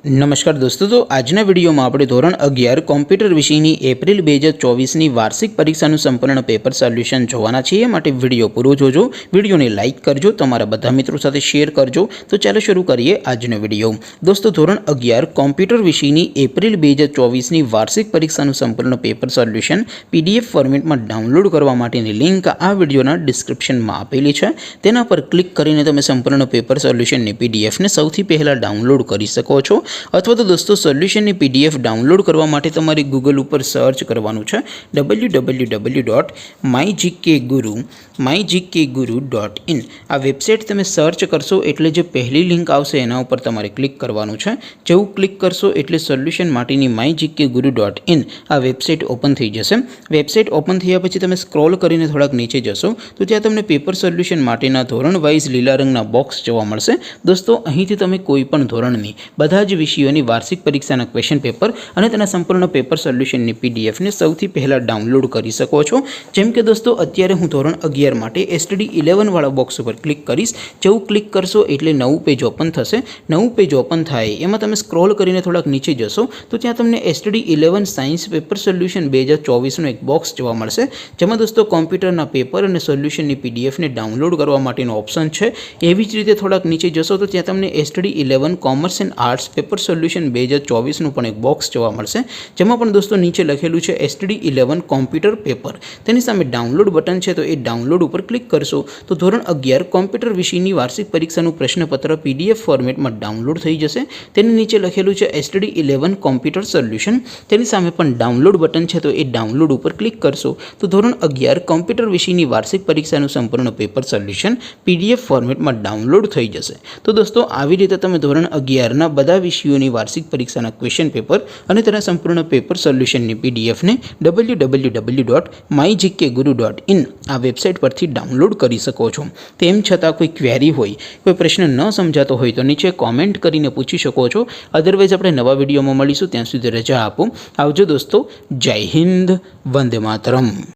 नमस्कार दोस्तों, तो आजना विडियो में આપણે ધોરણ 11 કોમ્પ્યુટર વિષયની એપ્રિલ 2024ની વાર્ષિક પરીક્ષાનું સંપૂર્ણ પેપર સોલ્યુશન જોવાના છીએ। માટે વિડિયો પૂરો જોજો, વિડિયોને લાઈક કરજો, તમારા બધા મિત્રો સાથે શેર કરજો। તો ચાલો શરૂ કરીએ આજનો વિડિયો। દોસ્તો, ધોરણ 11 કોમ્પ્યુટર વિષયની એપ્રિલ 2024ની વાર્ષિક પરીક્ષાનું સંપૂર્ણ પેપર સોલ્યુશન પીડીએફ ફોર્મેટમાં ડાઉનલોડ કરવા માટેની લિંક આ વિડિયોના ડિસ્ક્રિપ્શનમાં આપેલી છે। તેના પર ક્લિક કરીને તમે સંપૂર્ણ પેપર સોલ્યુશનની પીડીએફને સૌથી પહેલા ડાઉનલોડ કરી શકો છો। अथवा तो दोस्तों सोल्यूशन की पीडीएफ डाउनलॉड करवा माटे तमारे गूगल पर सर्च करवानुं छे www.mygkguru.in। आ वेबसाइट तमे सर्च करशो एटले जे पहली लिंक आवशे एना उपर तमारे क्लिक करवानुं छे। जेवुं क्लिक करशो एटले सोल्यूशन माटेनी mygkguru.in आ वेबसाइट ओपन थई जशे। वेबसाइट ओपन थया पछी तमे स्क्रॉल करीने थोड़ाक नीचे जशो तो त्यां तमने पेपर सोल्यूशन माटेना धोरण वाइज लीला रंगना बॉक्स जोवा मळशे। दोस्तों, અહીંથી તમે કોઈપણ ધોરણની બધા જ વિષયોની વાર્ષિક પરીક્ષાના ક્વેશ્ચન પેપર અને તેના સંપૂર્ણ પેપર સોલ્યુશનની પીડીએફને સૌથી પહેલા ડાઉનલોડ કરી શકો છો। જેમ કે દોસ્તો, અત્યારે હું ધોરણ 11 માટે એસટીડી 11 વાળા બોક્સ ઉપર ક્લિક કરીશ। જેવું ક્લિક કરશો એટલે નવું પેજ ઓપન થશે। નવું પેજ ઓપન થાય એમાં તમે સ્ક્રોલ કરીને થોડાક નીચે જશો તો ત્યાં તમને એસટીડી 11 સાયન્સ પેપર સોલ્યુશન 2024નું એક બોક્સ જોવા મળશે, જેમાં દોસ્તો કોમ્પ્યુટરના પેપર અને સોલ્યુશનની પીડીએફને ડાઉનલોડ કરવા માટેનો ઓપ્શન છે। એવી જ રીતે થોડાક નીચે જશો તો ત્યાં તમને STD 11 commerce and arts paper solution 2024 पण एक बॉक्स जोवा मळशे, जेमां पण दोस्तों नीचे लखेलुं छे एसटीडी 11 कॉम्प्यूटर पेपर। तेनी सामे डाउनलॉड बटन छे, तो ए डाउनलॉड पर क्लिक करशो तो धोरण 11 कॉम्प्यूटर विषयनी वार्षिक परीक्षानुं प्रश्नपत्र पीडीएफ फॉर्मेटमां डाउनलॉड थई जशे। तेनी नीचे लखेलुं छे एसटीडी 11 कॉम्प्यूटर सोल्यूशन। तेनी सामे पण डाउनलॉड बटन छे, तो ए डाउनलॉड पर क्लिक करशो तो धोरण 11 कॉम्प्यूटर विषयनी वार्षिक परीक्षानुं संपूर्ण पेपर सोल्यूशन पीडीएफ फॉर्मेटमां डाउनलॉड थई जशे। तो दोस्तों, આવી રીતે તમે ધોરણ 11 ના બધા વિષયોની વાર્ષિક પરીક્ષાના ક્વેશ્ચન પેપર અને તેના સંપૂર્ણ પેપર સોલ્યુશનની પીડીએફને www.mygkguru.in આ વેબસાઇટ પરથી ડાઉનલોડ કરી શકો છો। તેમ છતાં કોઈ ક્વેરી હોય, કોઈ પ્રશ્ન ન સમજાતો હોય તો નીચે કોમેન્ટ કરીને પૂછી શકો છો। અધરવાઇઝ આપણે નવા વિડીયોમાં મળીશું, ત્યાં સુધી રજા આપો। આવજો દોસ્તો, જય હિન્દ, વંદે માતરમ।